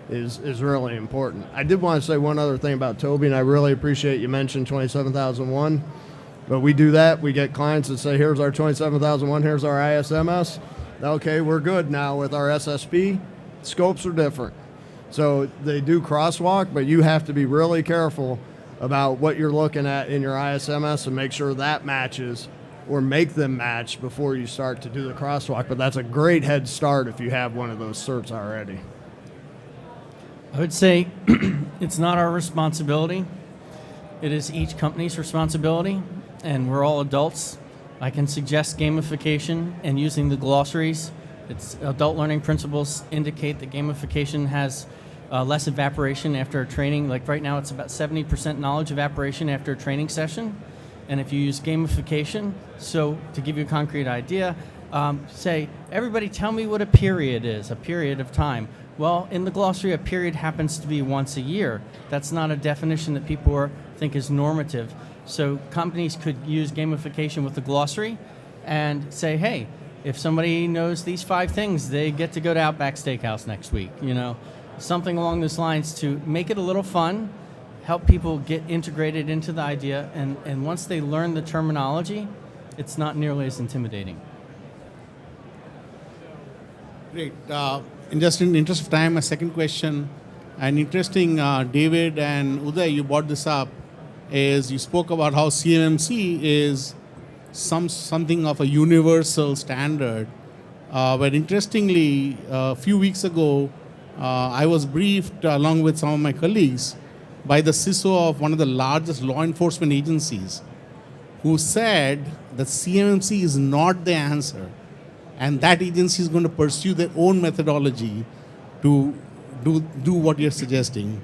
Speaker 3: is really important. I did want to say one other thing about Toby, and I really appreciate you mentioned 27001. But we do that. We get clients that say, here's our 27001, here's our ISMS. Okay, we're good now with our SSP. Scopes are different. So they do crosswalk, but you have to be really careful about what you're looking at in your ISMS and make sure that matches or make them match before you start to do the crosswalk. But that's a great head start if you have one of those certs already.
Speaker 2: I would say it's not our responsibility. It is each company's responsibility. And we're all adults, I can suggest gamification and using the glossaries. Its adult learning principles indicate that gamification has less evaporation after a training. Like right now, it's about 70% knowledge evaporation after a training session. And if you use gamification, so to give you a concrete idea, say, everybody tell me what a period is, a period of time. Well, in the glossary, a period happens to be once a year. That's not a definition that people think is normative. So companies could use gamification with the glossary and say, hey, if somebody knows these 5 things, they get to go to Outback Steakhouse next week, something along those lines to make it a little fun, help people get integrated into the idea, and once they learn the terminology, it's not nearly as intimidating.
Speaker 8: Great. In the interest of time, a second question, and interesting, David and Uday, you brought this up, is you spoke about how CMMC is something of a universal standard. But interestingly, a few weeks ago, I was briefed along with some of my colleagues by the CISO of one of the largest law enforcement agencies, who said that CMMC is not the answer, and that agency is going to pursue their own methodology to do what you're suggesting.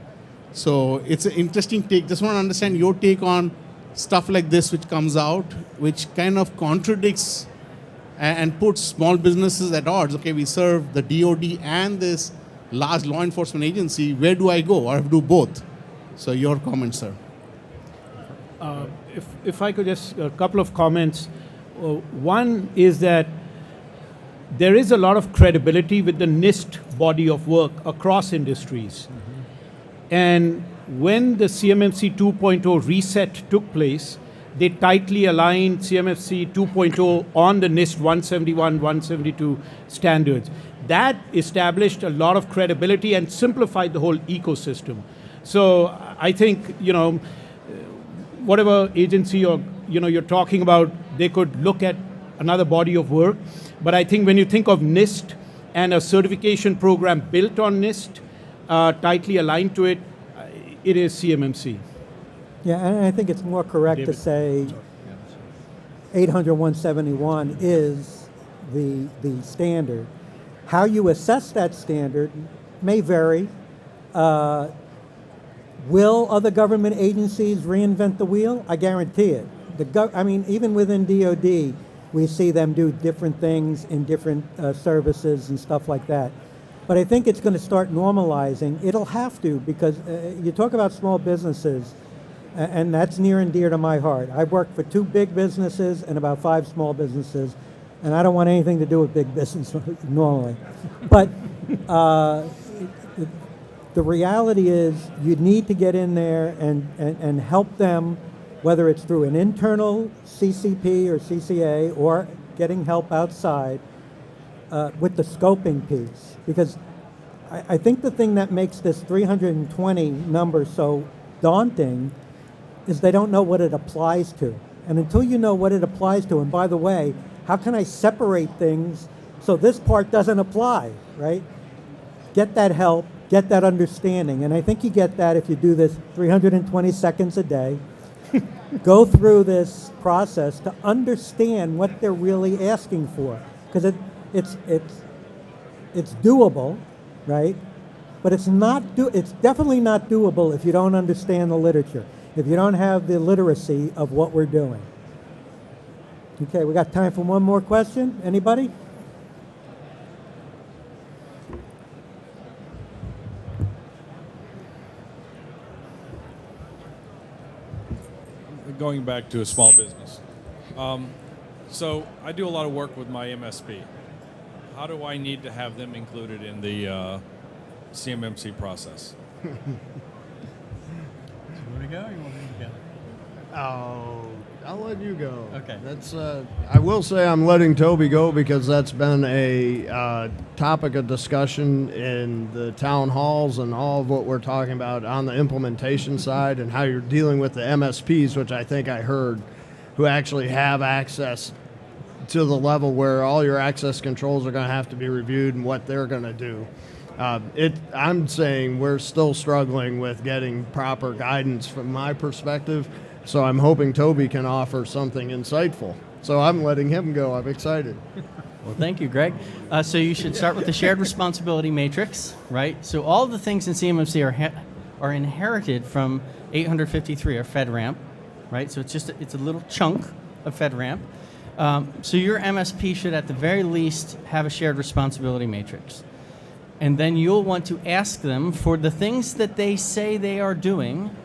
Speaker 8: So it's an interesting take. Just want to understand your take on stuff like this which comes out, which kind of contradicts and puts small businesses at odds. Okay, we serve the DoD and this large law enforcement agency. Where do I go, or do both? So your comments, sir.
Speaker 5: If I could just, a couple of comments. One is that there is a lot of credibility with the NIST body of work across industries. And when the CMMC 2.0 reset took place, they tightly aligned CMMC 2.0 on the NIST 171, 172 standards. That established a lot of credibility and simplified the whole ecosystem. So I think, whatever agency or you're talking about, they could look at another body of work. But I think when you think of NIST and a certification program built on NIST, tightly aligned to it, it is CMMC.
Speaker 1: Yeah, and I think it's more correct to say 800-171 is the standard. How you assess that standard may vary. Will other government agencies reinvent the wheel? I guarantee it. Even within DoD, we see them do different things in different services and stuff like that. But I think it's going to start normalizing. It'll have to, because you talk about small businesses, and that's near and dear to my heart. I've worked for 2 big businesses and about 5 small businesses, and I don't want anything to do with big business normally. But the reality is you need to get in there and help them, whether it's through an internal CCP or CCA or getting help outside with the scoping piece. Because I think the thing that makes this 320 number so daunting is they don't know what it applies to. And until you know what it applies to, and by the way, how can I separate things so this part doesn't apply, right? Get that help, get that understanding. And I think you get that if you do this 320 seconds a day, go through this process to understand what they're really asking for. Because it's doable, right? But it's definitely not doable if you don't understand the literature, if you don't have the literacy of what we're doing. Okay, we got time for one more question. Anybody?
Speaker 6: Going back to a small business. So I do a lot of work with my MSP. How do I need to have them included in the CMMC process?
Speaker 3: You want to go? Or you want me to go? Oh, I'll let you go.
Speaker 2: Okay.
Speaker 3: That's. I will say I'm letting Toby go because that's been a topic of discussion in the town halls and all of what we're talking about on the implementation side and how you're dealing with the MSPs, which I think I heard, who actually have access to the level where all your access controls are going to have to be reviewed and what they're going to do. I'm saying we're still struggling with getting proper guidance from my perspective, so I'm hoping Toby can offer something insightful. So I'm letting him go. I'm excited.
Speaker 2: Well, thank you, Greg. So you should start with the shared responsibility matrix, right? So all the things in CMMC are inherited from 853 or FedRAMP, right? So it's a little chunk of FedRAMP. So your MSP should at the very least have a shared responsibility matrix. And then you'll want to ask them for the things that they say they are doing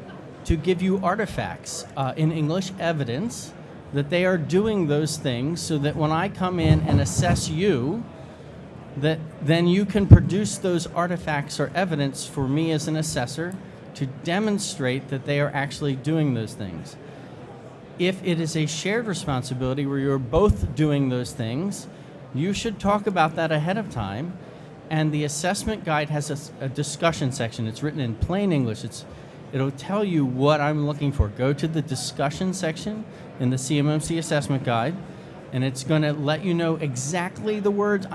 Speaker 2: to give you artifacts, in English, evidence that they are doing those things, so that when I come in and assess you, that then you can produce those artifacts or evidence for me as an assessor to demonstrate that they are actually doing those things. If it is a shared responsibility where you're both doing those things, you should talk about that ahead of time. And the assessment guide has a discussion section. It's written in plain English. It'll tell you what I'm looking for. Go to the discussion section in the CMMC assessment guide, and it's going to let you know exactly the words.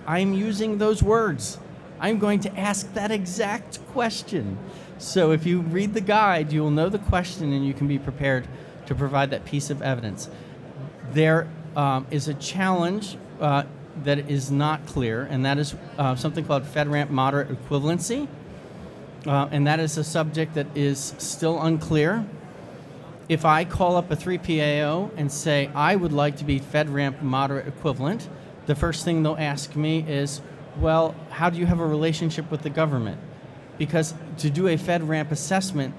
Speaker 2: I'm using those words. I'm going to ask that exact question. So if you read the guide, you will know the question, and you can be prepared to provide that piece of evidence. There is a challenge that is not clear, and that is something called FedRAMP moderate equivalency. And that is a subject that is still unclear. If I call up a 3PAO and say, I would like to be FedRAMP moderate equivalent, the first thing they'll ask me is, well, how do you have a relationship with the government? Because to do a FedRAMP assessment,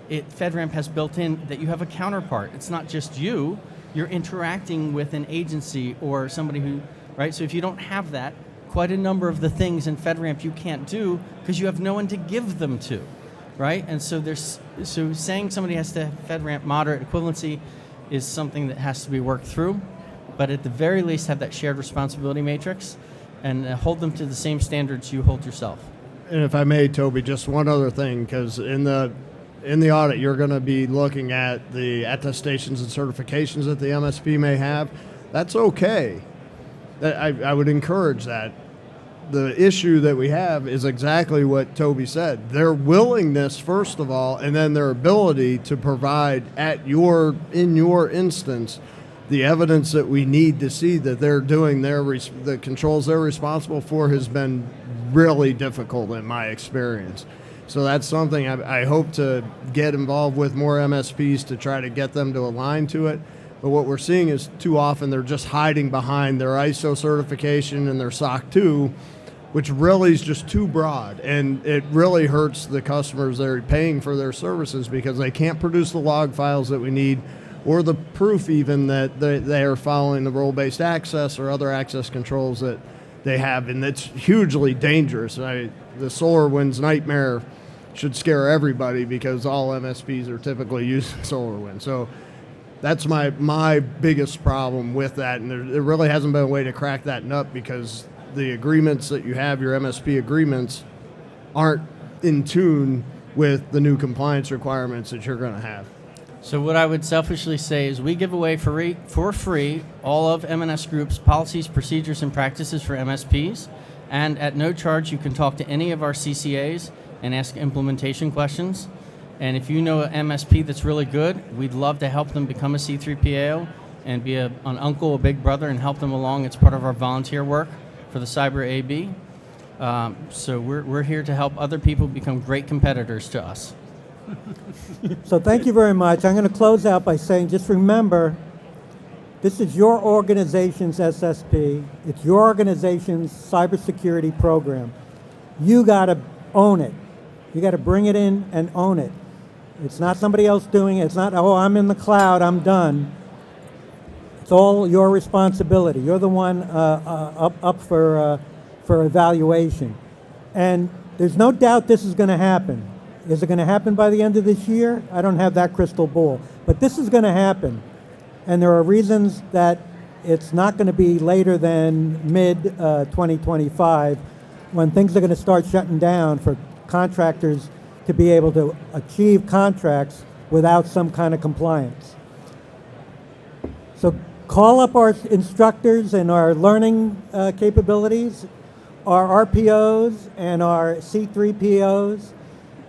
Speaker 2: FedRAMP has built in that you have a counterpart. It's not just you, you're interacting with an agency or somebody who, right? So if you don't have that, quite a number of the things in FedRAMP you can't do because you have no one to give them to, right? And so saying somebody has to have FedRAMP moderate equivalency is something that has to be worked through, but at the very least have that shared responsibility matrix and hold them to the same standards you hold yourself.
Speaker 3: And if I may, Toby, just one other thing, because in the audit you're going to be looking at the attestations and certifications that the MSP may have. That's okay. I would encourage that. The issue that we have is exactly what Toby said. Their willingness, first of all, and then their ability to provide in your instance the evidence that we need to see that they're doing the controls they're responsible for has been really difficult in my experience. So that's something I hope to get involved with more MSPs to try to get them to align to it. But what we're seeing is too often they're just hiding behind their ISO certification and their SOC 2, which really is just too broad. And it really hurts the customers that are paying for their services because they can't produce the log files that we need or the proof even that they are following the role-based access or other access controls that they have. And it's hugely dangerous. The SolarWinds nightmare should scare everybody because all MSPs are typically using SolarWinds. So that's my biggest problem with that, and there really hasn't been a way to crack that nut because the agreements that you have, your MSP agreements, aren't in tune with the new compliance requirements that you're going to have.
Speaker 2: So what I would selfishly say is we give away for free all of M&S Group's policies, procedures, and practices for MSPs, and at no charge you can talk to any of our CCAs and ask implementation questions. And if you know an MSP that's really good, we'd love to help them become a C3PAO and be an uncle, a big brother, and help them along. It's part of our volunteer work for the Cyber AB. So we're here to help other people become great competitors to us.
Speaker 1: So thank you very much. I'm going to close out by saying, just remember, this is your organization's SSP. It's your organization's cybersecurity program. You got to own it. You got to bring it in and own it. It's not somebody else doing it. It's not, oh, I'm in the cloud, I'm done. It's all your responsibility. You're the one up for evaluation. And there's no doubt this is going to happen. Is it going to happen by the end of this year? I don't have that crystal ball. But this is going to happen. And there are reasons that it's not going to be later than mid-2025 when things are going to start shutting down for contractors to be able to achieve contracts without some kind of compliance. So call up our instructors and our learning capabilities, our RPOs and our C3POs.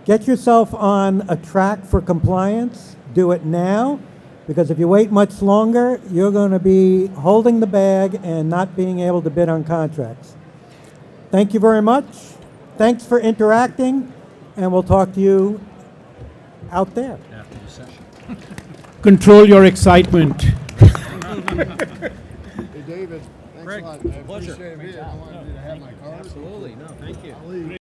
Speaker 1: Get yourself on a track for compliance. Do it now. Because if you wait much longer, you're going to be holding the bag and not being able to bid on contracts. Thank you very much. Thanks for interacting, and we'll talk to you out there.
Speaker 4: After the session.
Speaker 5: Control your excitement.
Speaker 3: Hey, David, thanks
Speaker 4: Greg,
Speaker 3: a lot. I
Speaker 4: pleasure.
Speaker 3: appreciate it. I wanted you to have my card.
Speaker 4: Absolutely. No, thank you.